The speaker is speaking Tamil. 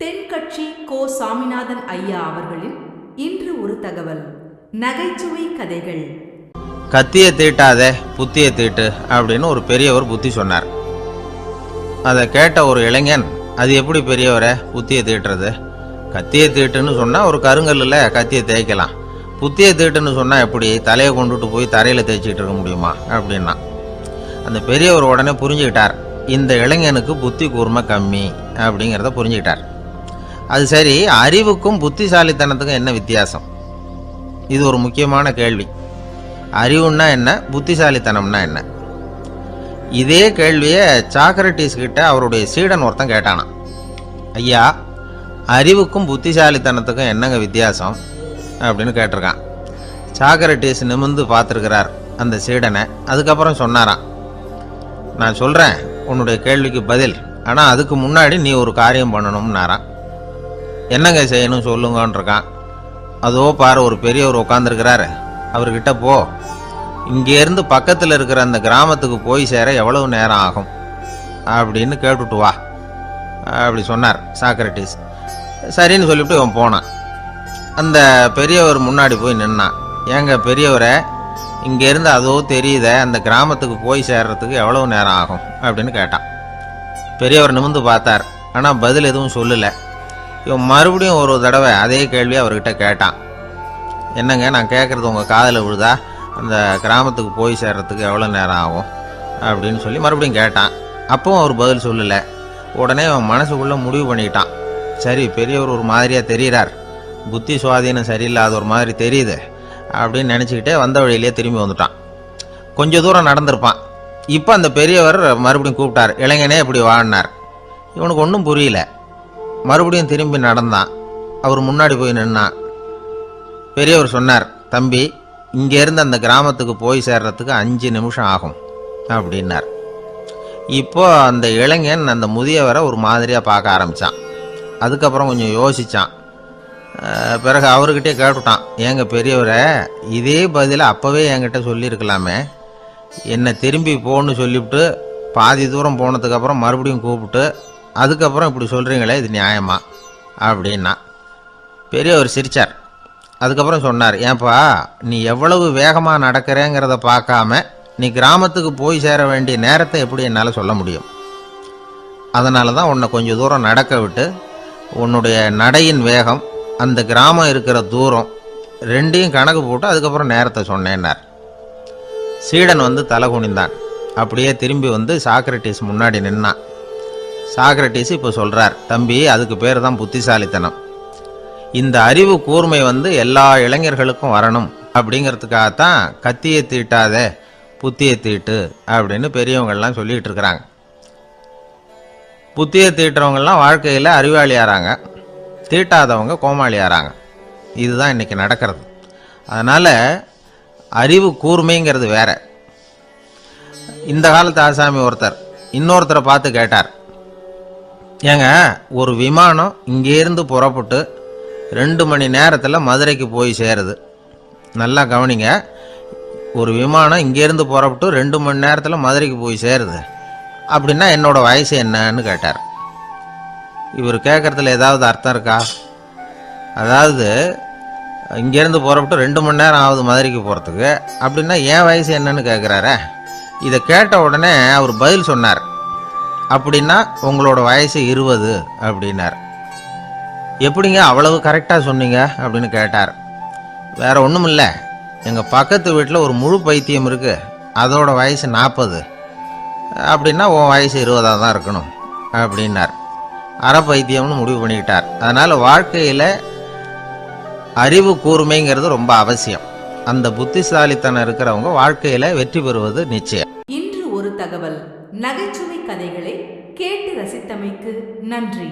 தென்கட்சி கோ. சாமிநாதன் ஐயா அவர்களின் இன்று ஒரு தகவல். நகைச்சுவை கதைகள். கத்தியை தீட்டாதே புத்தியை தீட்டு அப்படின்னு ஒரு பெரியவர் புத்தி சொன்னார். அதை கேட்ட ஒரு இளைஞன், அது எப்படி பெரியவரை புத்தியை தீட்டுறது? கத்தியை தீட்டுன்னு சொன்னால் ஒரு கருங்கல்லில் கத்தியை தேய்க்கலாம், புத்தியை தீட்டுன்னு சொன்னால் எப்படி தலையை கொண்டுட்டு போய் தரையில் தேய்ச்சிக்கிட்டு இருக்க முடியுமா அப்படின்னா. அந்த பெரியவர் உடனே புரிஞ்சுக்கிட்டார், இந்த இளைஞனுக்கு புத்தி கூர்மை கம்மி அப்படிங்கிறத புரிஞ்சுக்கிட்டார். அது சரி, அறிவுக்கும் புத்திசாலித்தனத்துக்கும் என்ன வித்தியாசம்? இது ஒரு முக்கியமான கேள்வி. அறிவுன்னா என்ன, புத்திசாலித்தனம்னா என்ன? இதே கேள்வியை சாக்ரட்டிஸ் கிட்ட அவருடைய சீடன் ஒருத்தன் கேட்டானான். ஐயா, அறிவுக்கும் புத்திசாலித்தனத்துக்கும் என்னங்க வித்தியாசம் அப்படின்னு கேட்டிருக்கான். சாக்ரட்டிஸ் நிமிர்ந்து பார்த்துருக்கிறார் அந்த சீடனை. அதுக்கப்புறம் சொன்னாராம், நான் சொல்கிறேன் உன்னுடைய கேள்விக்கு பதில், ஆனால் அதுக்கு முன்னாடி நீ ஒரு காரியம் பண்ணணும்னாரான். என்னங்க செய்யணும் சொல்லுங்கன்னு இருக்கான். அதோ பாரு, ஒரு பெரியவர் உட்காந்துருக்கிறாரு, அவர்கிட்ட போ, இங்கேருந்து பக்கத்தில் இருக்கிற அந்த கிராமத்துக்கு போய் சேர எவ்வளவு நேரம் ஆகும் அப்படின்னு கேட்டுட்டு வா அப்படி சொன்னார் சாக்ரட்டிஸ். சரின்னு சொல்லிவிட்டு இவன் போனான். அந்த பெரியவர் முன்னாடி போய் நின்னான். ஏங்க பெரியவரை, இங்கேருந்து அதோ தெரியுத அந்த கிராமத்துக்கு போய் சேர்றதுக்கு எவ்வளவு நேரம் ஆகும் அப்படின்னு கேட்டான். பெரியவர் நிமிர்ந்து பார்த்தார், ஆனால் பதில் எதுவும் சொல்லலை. இவன் மறுபடியும் ஒரு தடவை அதே கேள்வி அவர்கிட்ட கேட்டான். என்னங்க, நான் கேட்குறது உங்கள் காதில் விழுதா? அந்த கிராமத்துக்கு போய் சேர்றதுக்கு எவ்வளோ நேரம் ஆகும் அப்படின்னு சொல்லி மறுபடியும் கேட்டான். அப்பவும் அவர் பதில் சொல்லலை. உடனே அவன் மனசுக்குள்ளே முடிவு பண்ணிக்கிட்டான், சரி பெரியவர் ஒரு மாதிரியாக தெரிகிறார், புத்தி சுவாதீனம் சரியில்லாத ஒரு மாதிரி தெரியுது அப்படின்னு நினச்சிக்கிட்டே வந்த வழியிலே திரும்பி வந்துட்டான். கொஞ்சம் தூரம் நடந்திருப்பான். இப்போ அந்த பெரியவர் மறுபடியும் கூப்பிட்டார், இளைஞனே இப்படி வாழ்னார். இவனுக்கு ஒன்றும் புரியல. மறுபடியும் திரும்பி நடந்தான். அவர் முன்னாடி போய் நின்னான். பெரியவர் சொன்னார், தம்பி, இங்கேருந்து அந்த கிராமத்துக்கு போய் சேர்றதுக்கு 5 நிமிஷம் ஆகும் அப்படின்னார். இப்போ அந்த இளைஞன் அந்த முதியவரை ஒரு மாதிரியாக பார்க்க ஆரம்பித்தான். அதுக்கப்புறம் கொஞ்சம் யோசித்தான். பிறகு அவர்கிட்டே கேட்டுட்டான், ஏங்க பெரியவரை, இதே பதிலை அப்போவே என்கிட்ட சொல்லியிருக்கலாமே, என்னை திரும்பி போன்னு சொல்லிவிட்டு பாதி தூரம் போனதுக்கப்புறம் மறுபடியும் கூப்பிட்டு அதுக்கப்புறம் இப்படி சொல்கிறீங்களே, இது நியாயமா அப்படின்னா. பெரியவர் சிரித்தார். அதுக்கப்புறம் சொன்னார், ஏன்பா, நீ எவ்வளவு வேகமாக நடக்கிறேங்கிறத பார்க்காம நீ கிராமத்துக்கு போய் சேர வேண்டிய நேரத்தை எப்படி என்னால் சொல்ல முடியும்? அதனால தான் உன்னை கொஞ்சம் தூரம் நடக்க விட்டு உன்னுடைய நடையின் வேகம், அந்த கிராமம் இருக்கிற தூரம் ரெண்டையும் கணக்கு போட்டு அதுக்கப்புறம் நேரத்தை சொன்னேன்னார். சீடன் வந்து தலை குனிந்தான். அப்படியே திரும்பி வந்து சாக்ரட்டிஸ் முன்னாடி நின்னான். சாக்ரட்டிஸ் இப்போ சொல்கிறார், தம்பி, அதுக்கு பேர் தான் புத்திசாலித்தனம். இந்த அறிவு கூர்மை வந்து எல்லா இளைஞர்களுக்கும் வரணும் அப்படிங்கிறதுக்காகத்தான் கத்தியை தீட்டாதே புத்தியை தீட்டு அப்படின்னு பெரியவங்கள்லாம் சொல்லிகிட்டு இருக்கிறாங்க. புத்தியை தீட்டுறவங்கெல்லாம் வாழ்க்கையில் அறிவாளியாகிறாங்க, தீட்டாதவங்க கோமாளியாகிறாங்க. இதுதான் இன்றைக்கி நடக்கிறது. அதனால் அறிவு கூர்மைங்கிறது வேற. இந்த காலத்து ஆசாமி ஒருத்தர் இன்னொருத்தரை பார்த்து கேட்டார், ஏங்க, ஒரு விமானம் இங்கேருந்து புறப்பட்டு 2 மணி நேரத்தில் மதுரைக்கு போய் சேருது. நல்லா கவனிங்க, ஒரு விமானம் இங்கேருந்து புறப்பட்டு 2 மணி நேரத்தில் மதுரைக்கு போய் சேருது அப்படின்னா என்னோடய வயசு என்னன்னு கேட்டார். இவர் கேட்குறதுல ஏதாவது அர்த்தம் இருக்கா? அதாவது இங்கேருந்து புறப்பட்டு 2 மணி நேரம் ஆகுது மதுரைக்கு போகிறதுக்கு, அப்படின்னா என் வயசு என்னன்னு கேட்குறாரே. இதை கேட்ட உடனே அவர் பதில் சொன்னார், அப்படின்னா உங்களோட வயசு 20 அப்படின்னார். எப்படிங்க அவ்வளவு கரெக்டாக சொன்னீங்க அப்படின்னு கேட்டார். வேற ஒன்றும் இல்லை, எங்கள் பக்கத்து வீட்டில் ஒரு முழு பைத்தியம் இருக்குது, அதோட வயசு 40, அப்படின்னா உன் வயசு 20 தான் இருக்கணும் அப்படின்னார். அரை பைத்தியம்னு முடிவு பண்ணிக்கிட்டார். அதனால் வாழ்க்கையில் அறிவு கூர்மைங்கிறது ரொம்ப அவசியம். அந்த புத்திசாலித்தனம் இருக்கிறவங்க வாழ்க்கையில் வெற்றி பெறுவது நிச்சயம். இன்று ஒரு தகவல். நகைச்சுவை கதைகளை கேட்டு ரசித்தமைக்கு நன்றி.